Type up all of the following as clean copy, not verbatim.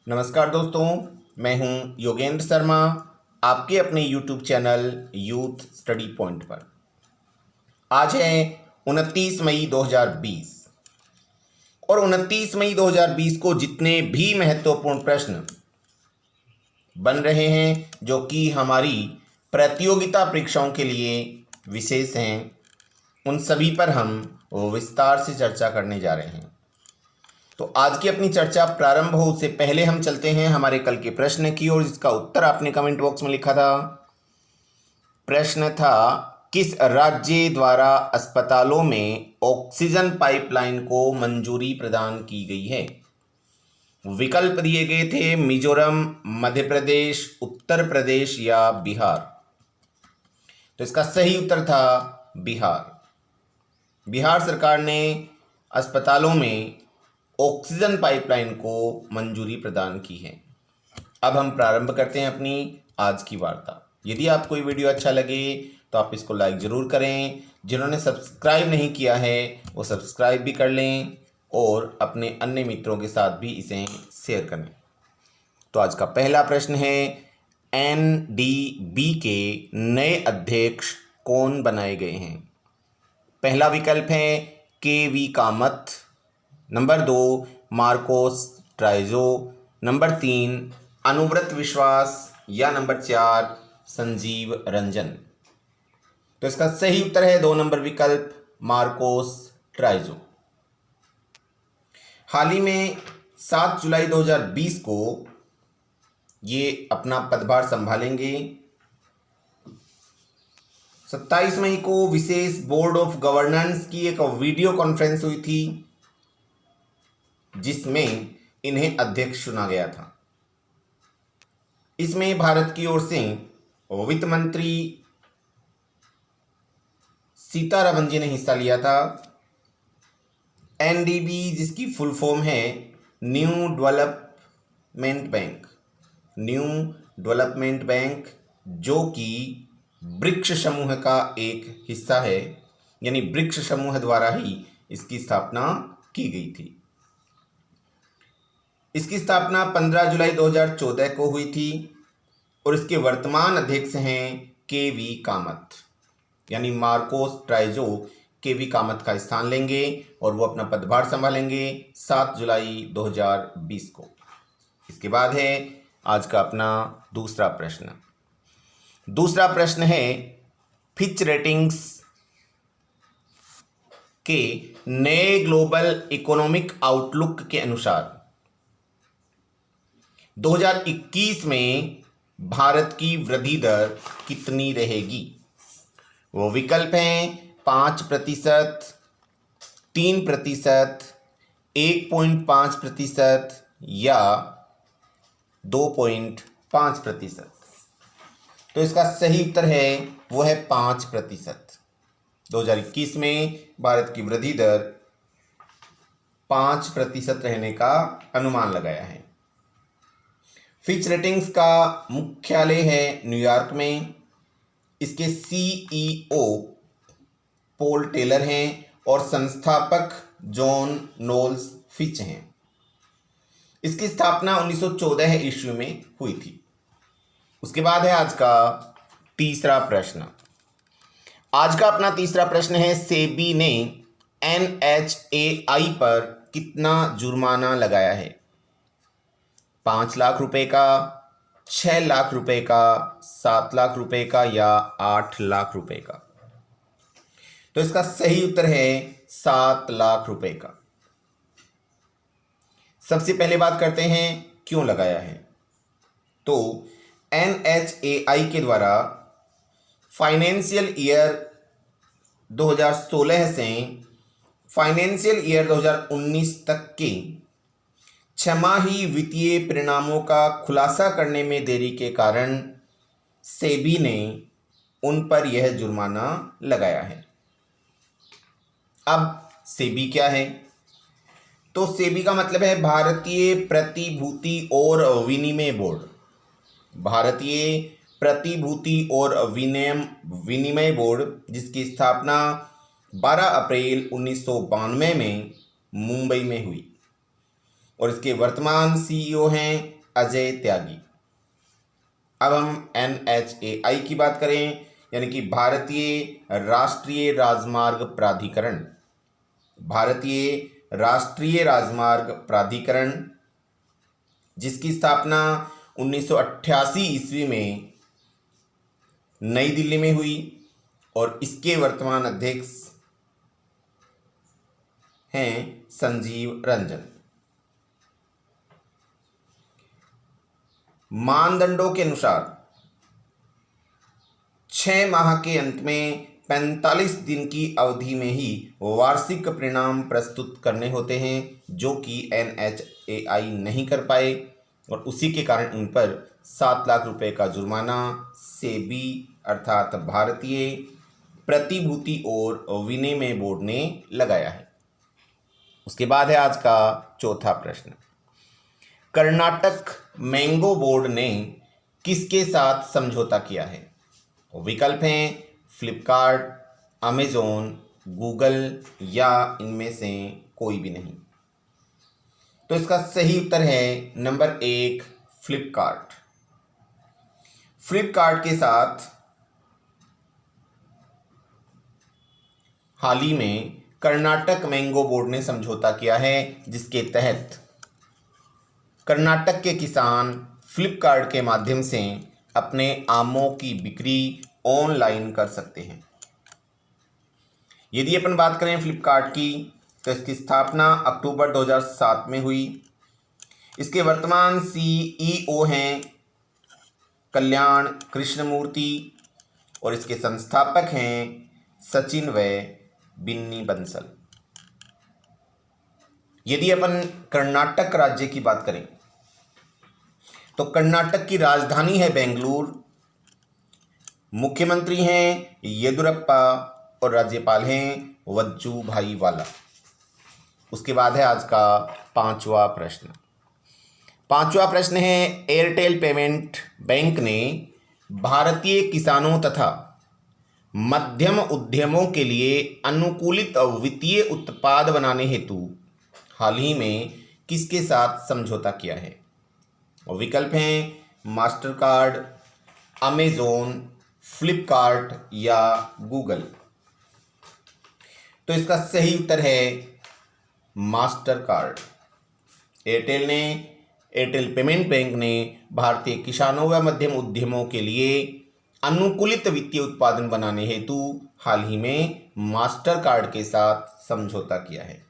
नमस्कार दोस्तों, मैं हूं योगेंद्र शर्मा, आपके अपने YouTube channel youth study point पर। आज है 29 मई 2020 और 29 मई 2020 को जितने भी महत्वपूर्ण प्रश्न बन रहे हैं जो कि हमारी प्रतियोगिता परीक्षाओं के लिए विशेष हैं, उन सभी पर हम विस्तार से चर्चा करने जा रहे हैं। तो आज की अपनी चर्चा प्रारंभ हो उससे पहले हम चलते हैं हमारे कल के प्रश्न की ओर, जिसका उत्तर आपने कमेंट बॉक्स में लिखा था। प्रश्न था, किस राज्य द्वारा अस्पतालों में ऑक्सीजन पाइपलाइन को मंजूरी प्रदान की गई है? विकल्प दिए गए थे मिजोरम, मध्य प्रदेश, उत्तर प्रदेश या बिहार। तो इसका सही उत्तर था बिहार। बिहार सरकार ने अस्पतालों में ऑक्सीजन पाइपलाइन को मंजूरी प्रदान की है। अब हम प्रारंभ करते हैं अपनी आज की वार्ता। यदि आपको ये वीडियो अच्छा लगे तो आप इसको लाइक ज़रूर करें। जिन्होंने सब्सक्राइब नहीं किया है वो सब्सक्राइब भी कर लें और अपने अन्य मित्रों के साथ भी इसे शेयर करें। तो आज का पहला प्रश्न है, NDB के नए अध्यक्ष कौन बनाए गए हैं? पहला विकल्प है KV Kamath, number 2 Marcos Trizio, number 3 Anuvrat Vishwas या नंबर 4 संजीव रंजन। तो इसका सही उत्तर है 2 नंबर विकल्प मार्कोस ट्राइजो। हाल ही में 7 जुलाई 2020 को ये अपना पदभार संभालेंगे। 27 मई को विशेष बोर्ड ऑफ गवर्नेंस की एक वीडियो कॉन्फ्रेंस हुई थी जिसमें इन्हें अध्यक्ष चुना गया था। इसमें भारत की ओर से वित्त मंत्री सीतारमण जी ने हिस्सा लिया था। NDB जिसकी फुल फॉर्म है न्यू डेवलपमेंट बैंक, जो कि ब्रिक्स समूह का एक हिस्सा है, यानी ब्रिक्स समूह द्वारा ही इसकी स्थापना की गई थी। इसकी स्थापना 15 जुलाई 2014 को हुई थी और इसके वर्तमान अध्यक्ष हैं KV कामत, यानी मार्कोस ट्राइजो KV कामत का स्थान लेंगे और वो अपना पदभार संभालेंगे 7 जुलाई 2020 को। इसके बाद है आज का अपना दूसरा प्रश्न। दूसरा प्रश्न है, फिच रेटिंग्स के नए ग्लोबल इकोनॉमिक आउटलुक के अनुसार 2021 में भारत की वृद्धि दर कितनी रहेगी? वो विकल्प हैं 5%, 3%, 1.5% या 2.5%। तो इसका सही उत्तर है वो है 5%। 2021 में भारत की वृद्धि दर 5% रहने का अनुमान लगाया है। फिच रेटिंग्स का मुख्यालय है न्यूयॉर्क में। इसके CEO पॉल टेलर हैं और संस्थापक जॉन नोल्स फिच हैं। इसकी स्थापना 1914 ईस्वी में हुई थी। उसके बाद है आज का तीसरा प्रश्न। आज का अपना तीसरा प्रश्न है, सेबी ने NHAI पर कितना जुर्माना लगाया है? 5 लाख रुपए का, 6 लाख रुपए का, 7 लाख रुपए का या 8 लाख रुपए का? तो इसका सही उत्तर है 7 लाख रुपए का। सबसे पहले बात करते हैं क्यों लगाया है। तो NHAI के द्वारा फाइनेंशियल ईयर 2016 से फाइनेंशियल ईयर 2019 तक के छमाही वित्तीय परिणामों का खुलासा करने में देरी के कारण सेबी ने उन पर यह जुर्माना लगाया है। अब सेबी क्या है? तो सेबी का मतलब है भारतीय प्रतिभूति और विनिमय बोर्ड। भारतीय प्रतिभूति और विनिमय बोर्ड, जिसकी स्थापना 12 अप्रैल 1992 में मुंबई में हुई और इसके वर्तमान CEO हैं अजय त्यागी। अब हम NHAI की बात करें, यानी कि भारतीय राष्ट्रीय राजमार्ग प्राधिकरण। भारतीय राष्ट्रीय राजमार्ग प्राधिकरण, जिसकी स्थापना 1988 ईस्वी में नई दिल्ली में हुई और इसके वर्तमान अध्यक्ष हैं संजीव रंजन। मानदंडों के अनुसार 6 माह के अंत में 45 दिन की अवधि में ही वार्षिक परिणाम प्रस्तुत करने होते हैं, जो कि NHAI नहीं कर पाए और उसी के कारण इन पर 7 लाख रुपए का जुर्माना सेबी अर्थात भारतीय प्रतिभूति और विनिमय बोर्ड ने लगाया है। उसके बाद है आज का चौथा प्रश्न। कर्नाटक मैंगो बोर्ड ने किसके साथ समझौता किया है? विकल्प हैं फ्लिपकार्ट, अमेजोन, गूगल या इनमें से कोई भी नहीं। तो इसका सही उत्तर है नंबर 1 फ्लिपकार्ट। फ्लिपकार्ट के साथ हाल ही में कर्नाटक मैंगो बोर्ड ने समझौता किया है, जिसके तहत कर्नाटक के किसान फ्लिपकार्ट के माध्यम से अपने आमों की बिक्री ऑनलाइन कर सकते हैं। यदि अपन बात करें फ्लिपकार्ट की, तो इसकी स्थापना अक्टूबर 2007 में हुई। इसके वर्तमान CEO हैं कल्याण कृष्णमूर्ति और इसके संस्थापक हैं सचिन व बिन्नी बंसल। यदि अपन कर्नाटक राज्य की बात करें, तो कर्नाटक की राजधानी है बेंगलुरु, मुख्यमंत्री हैं येदियुरप्पा और राज्यपाल हैं वजुभाई वाला। उसके बाद है आज का पांचवा प्रश्न। पांचवा प्रश्न है एयरटेल पेमेंट बैंक ने भारतीय किसानों तथा मध्यम उद्यमों के लिए अनुकूलित वित्तीय उत्पाद बनाने हेतु हाल ही में किसके साथ समझौता किया है? और विकल्प हैं मास्टर कार्ड, अमेजोन, फ्लिपकार्ट या गूगल। तो इसका सही उत्तर है master card. Airtel payment bank ने भारतीय किसानों व मध्यम उद्यमों के लिए अनुकूलित वित्तीय उत्पादन बनाने हेतु हाल ही में मास्टर कार्ड के साथ समझौता किया है।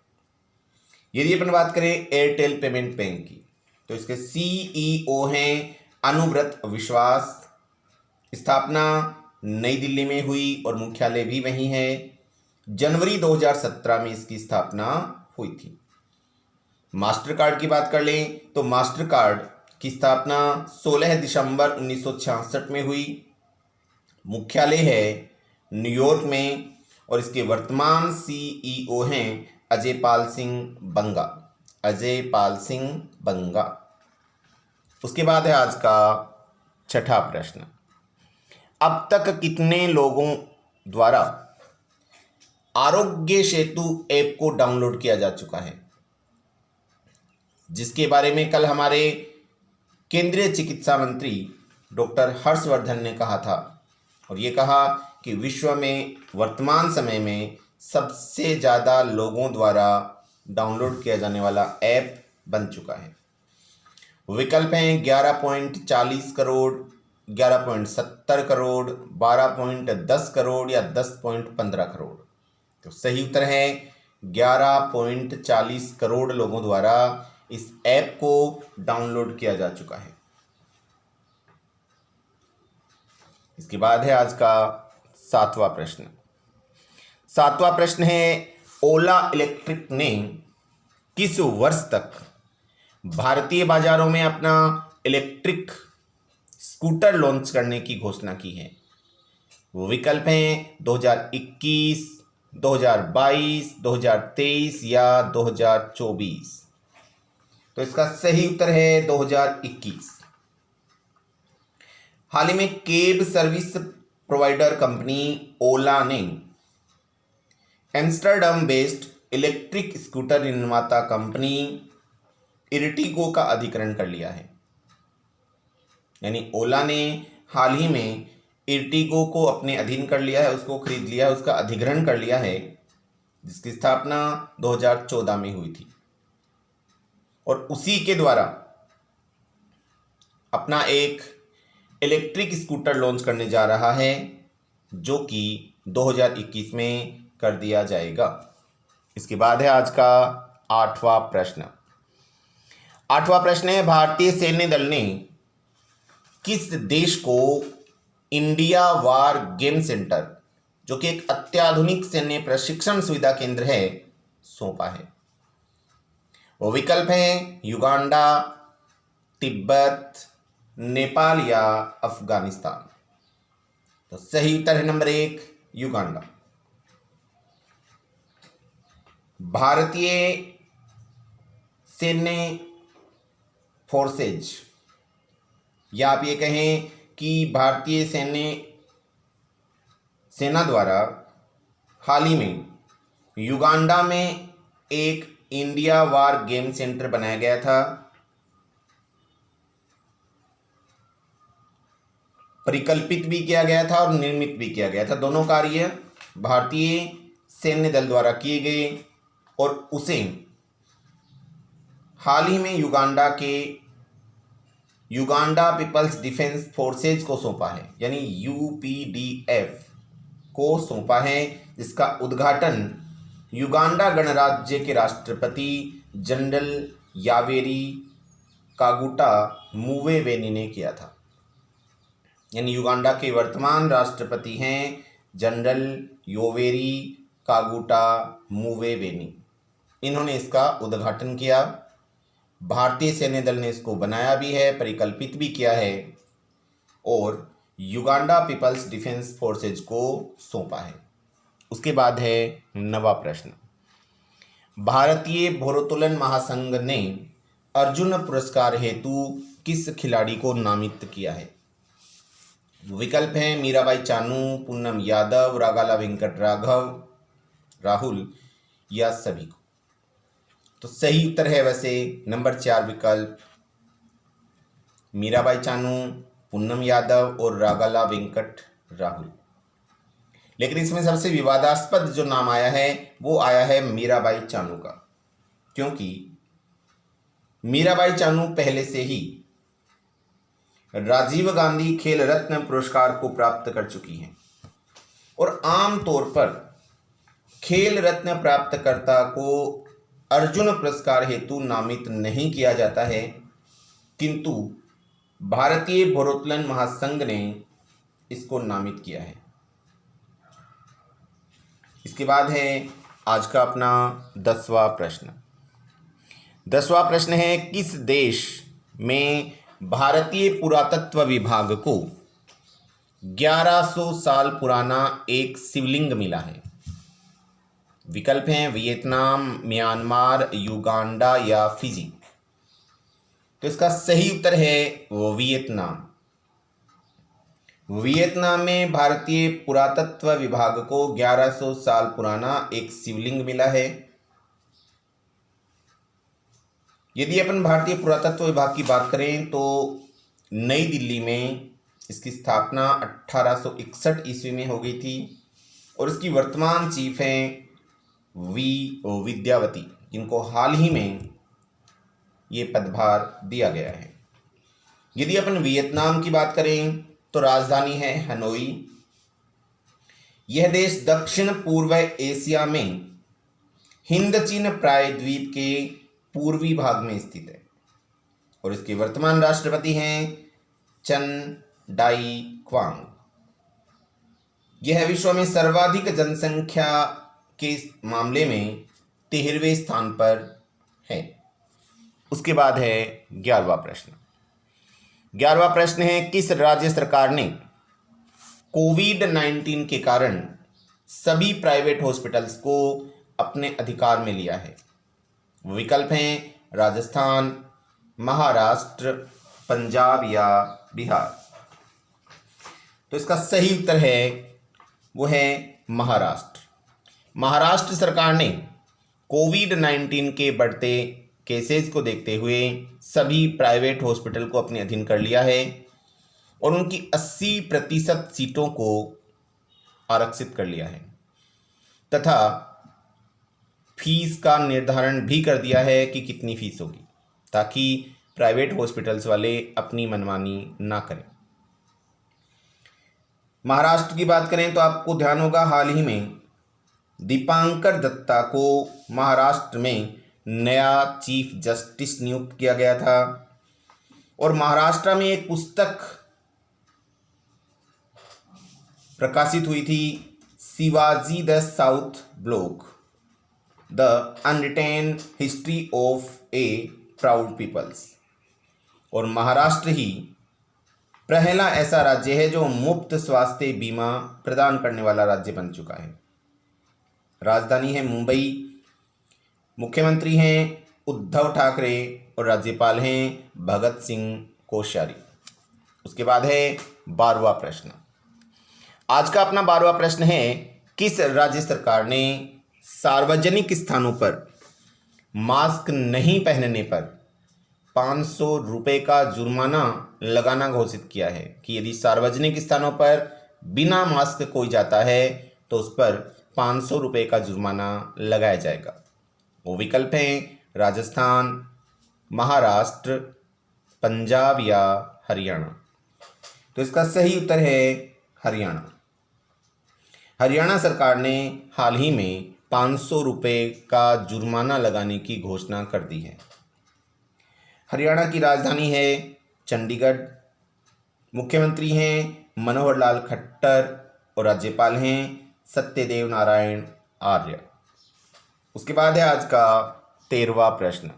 यदि अपन बात करें एयरटेल पेमेंट बैंक की, तो इसके CEO हैं अनुव्रत विश्वास। स्थापना नई दिल्ली में हुई और मुख्यालय भी वहीं है। जनवरी 2017 में इसकी स्थापना हुई थी। मास्टर कार्ड की बात कर लें, तो मास्टर कार्ड की स्थापना 16 दिसंबर 1966 में हुई। मुख्यालय है न्यूयॉर्क में और इसके वर्तमान CEO हैं अजय पाल सिंह बंगा। उसके बाद है आज का छठा प्रश्न। अब तक कितने लोगों द्वारा आरोग्य सेतु ऐप को डाउनलोड किया जा चुका है? जिसके बारे में कल हमारे केंद्रीय चिकित्सा मंत्री डॉक्टर हर्षवर्धन ने कहा था, और ये कहा कि विश्व में वर्तमान समय में सबसे ज़्यादा लोगों द्वारा डाउनलोड किया जाने वाला ऐप बन चुका है। विकल्प हैं 11.40 करोड़, 11.70 करोड़, 12.10 करोड़ या 10.15 करोड़। तो सही उत्तर है 11.40 करोड़ लोगों द्वारा इस ऐप को डाउनलोड किया जा चुका है। इसके बाद है आज का सातवां प्रश्न। सातवां प्रश्न है ओला इलेक्ट्रिक ने किस वर्ष तक भारतीय बाजारों में अपना इलेक्ट्रिक स्कूटर लॉन्च करने की घोषणा की है? वो विकल्प हैं 2021, 2022, 2023 या 2024। तो इसका सही उत्तर है 2021। हाल ही में केब सर्विस प्रोवाइडर कंपनी ओला ने एम्स्टर्डम बेस्ड इलेक्ट्रिक स्कूटर निर्माता कंपनी इर्टिगो का अधिग्रहण कर लिया है। यानी ओला ने हाल ही में इर्टिगो को अपने अधीन कर लिया है, उसको खरीद लिया है, उसका अधिग्रहण कर लिया है, जिसकी स्थापना 2014 में हुई थी और उसी के द्वारा अपना एक इलेक्ट्रिक स्कूटर लॉन्च करने जा रहा है जो कि 2021 में कर दिया जाएगा। इसके बाद है आज का 8वां प्रश्न। 8वां प्रश्न है, भारतीय सैन्य दल ने किस देश को इंडिया वार गेम सेंटर, जो कि एक अत्याधुनिक सैन्य प्रशिक्षण सुविधा केंद्र है, सौंपा है? वो विकल्प हैं युगांडा, तिब्बत, नेपाल या अफगानिस्तान। तो सही उत्तर है नंबर 1, युगांडा। भारतीय सैन्य फोर्सेज, या आप ये कहें कि भारतीय सेना द्वारा हाल ही में युगांडा में एक इंडिया वार गेम सेंटर बनाया गया था। परिकल्पित भी किया गया था और निर्मित भी किया गया था। दोनों कार्य भारतीय सैन्य दल द्वारा किए गए और उसे हाल ही में युगांडा पीपल्स डिफेंस फोर्सेज को सौंपा है, यानी यूपीडीएफ को सौंपा है, जिसका उद्घाटन युगांडा गणराज्य के राष्ट्रपति जनरल यावेरी कागुटा मुवेवेनी ने किया था। यानी युगांडा के वर्तमान राष्ट्रपति हैं जनरल योवेरी कागुटा मुवेवेनी। इन्होंने इसका उद्घाटन किया। भारतीय सैन्य दल ने इसको बनाया भी है, परिकल्पित भी किया है और युगांडा पीपल्स डिफेंस फोर्सेज को सौंपा है। उसके बाद है 9वां प्रश्न। भारतीय भारोत्तोलन महासंघ ने अर्जुन पुरस्कार हेतु किस खिलाड़ी को नामित किया है? विकल्प हैं मीराबाई चानू, पूनम यादव, रागाला वेंकट राहुल या सभी को। तो सही उत्तर है वैसे नंबर 4 विकल्प, मीराबाई चानू, पूनम यादव और रागाला वेंकट राहुल। लेकिन इसमें सबसे विवादास्पद जो नाम आया है वो आया है मीराबाई चानू का, क्योंकि मीराबाई चानू पहले से ही राजीव गांधी खेल रत्न पुरस्कार को प्राप्त कर चुकी हैं और आम तौर पर खेल रत्न प्राप्तकर्ता को अर्जुन पुरस्कार हेतु नामित नहीं किया जाता है, किंतु भारतीय भारोत्तोलन महासंघ ने इसको नामित किया है। इसके बाद है आज का अपना 10वां प्रश्न। 10वां प्रश्न है, किस देश में भारतीय पुरातत्व विभाग को 1100 साल पुराना एक शिवलिंग मिला है? विकल्प हैं वियतनाम, म्यांमार, युगांडा या फिजी। तो इसका सही उत्तर है वो वियतनाम। वियतनाम में भारतीय पुरातत्व विभाग को 1100 साल पुराना एक शिवलिंग मिला है। यदि अपन भारतीय पुरातत्व विभाग की बात करें तो नई दिल्ली में इसकी स्थापना 1861 ईस्वी में हो गई थी और इसकी वर्तमान चीफ हैं विद्यावती, जिनको हाल ही में ये पदभार दिया गया है। यदि अपन वियतनाम की बात करें तो राजधानी है हनोई। यह देश दक्षिण पूर्व एशिया में हिंद चीन प्रायद्वीप के पूर्वी भाग में स्थित है और इसके वर्तमान राष्ट्रपति हैं चन डाई क्वांग। यह विश्व में सर्वाधिक जनसंख्या के मामले में 13वें स्थान पर है। उसके बाद है 11वां प्रश्न। 11वां प्रश्न है, किस राज्य सरकार ने कोविड-19 के कारण सभी प्राइवेट हॉस्पिटल्स को अपने अधिकार में लिया है? विकल्प हैं राजस्थान, महाराष्ट्र, पंजाब या बिहार। तो इसका सही उत्तर है वो है महाराष्ट्र। महाराष्ट्र सरकार ने कोविड-19 के बढ़ते केसेस को देखते हुए सभी प्राइवेट हॉस्पिटल को अपने अधीन कर लिया है और उनकी 80% सीटों को आरक्षित कर लिया है तथा फीस का निर्धारण भी कर दिया है कि कितनी फीस होगी, ताकि प्राइवेट हॉस्पिटल्स वाले अपनी मनमानी ना करें। महाराष्ट्र की बात करें तो आपको ध्यान होगा हाल ही में दीपांकर दत्ता को महाराष्ट्र में नया चीफ जस्टिस नियुक्त किया गया था और महाराष्ट्र में एक पुस्तक प्रकाशित हुई थी, Shivaji the south block, the unwritten history of a proud peoples. और महाराष्ट्र ही पहला ऐसा राज्य है जो मुफ्त स्वास्थ्य बीमा प्रदान करने वाला राज्य बन चुका है। राजधानी है मुंबई, मुख्यमंत्री हैं उद्धव ठाकरे और राज्यपाल हैं भगत सिंह कोश्यारी। उसके बाद है 12वां प्रश्न। आज का अपना 12वां प्रश्न है, किस राज्य सरकार ने सार्वजनिक स्थानों पर मास्क नहीं पहनने पर 500 रुपये का जुर्माना लगाना घोषित किया है कि यदि सार्वजनिक स्थानों पर बिना मास्क कोई जाता है तो उस पर 500 रुपये का जुर्माना लगाया जाएगा। वो विकल्प हैं राजस्थान, महाराष्ट्र, पंजाब या हरियाणा। तो इसका सही उत्तर है हरियाणा। हरियाणा सरकार ने हाल ही में 500 रुपये का जुर्माना लगाने की घोषणा कर दी है। हरियाणा की राजधानी है चंडीगढ़, मुख्यमंत्री हैं मनोहर लाल खट्टर और राज्यपाल हैं सत्यदेव नारायण आर्य। उसके बाद है आज का 13वां प्रश्न।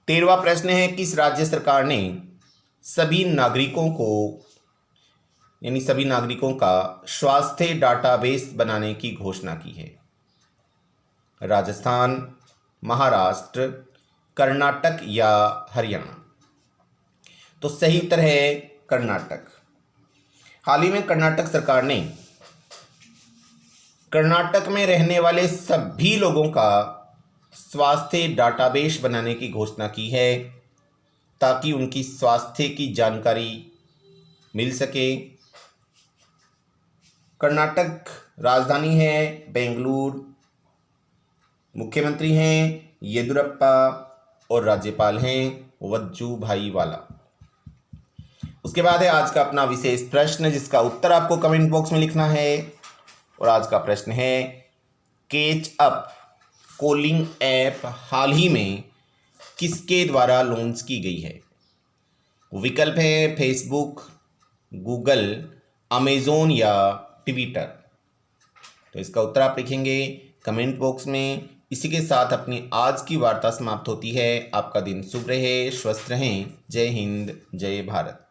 13वां प्रश्न है, किस राज्य सरकार ने सभी नागरिकों का स्वास्थ्य डाटाबेस बनाने की घोषणा की है? राजस्थान, महाराष्ट्र, कर्नाटक या हरियाणा? तो सही उत्तर है कर्नाटक। हाल ही में कर्नाटक सरकार ने कर्नाटक में रहने वाले सभी लोगों का स्वास्थ्य डाटाबेस बनाने की घोषणा की है ताकि उनकी स्वास्थ्य की जानकारी मिल सके। कर्नाटक राजधानी है बेंगलुरु, मुख्यमंत्री हैं येदियुरप्पा और राज्यपाल हैं वजुभाई वाला। उसके बाद है आज का अपना विशेष प्रश्न जिसका उत्तर आपको कमेंट बॉक्स में लिखना है। और आज का प्रश्न है, कैच अप कॉलिंग ऐप हाल ही में किसके द्वारा लॉन्च की गई है? विकल्प है फेसबुक, गूगल, अमेजोन या ट्विटर। तो इसका उत्तर आप लिखेंगे कमेंट बॉक्स में। इसी के साथ अपनी आज की वार्ता समाप्त होती है। आपका दिन शुभ रहे, स्वस्थ रहें। जय हिंद, जय भारत।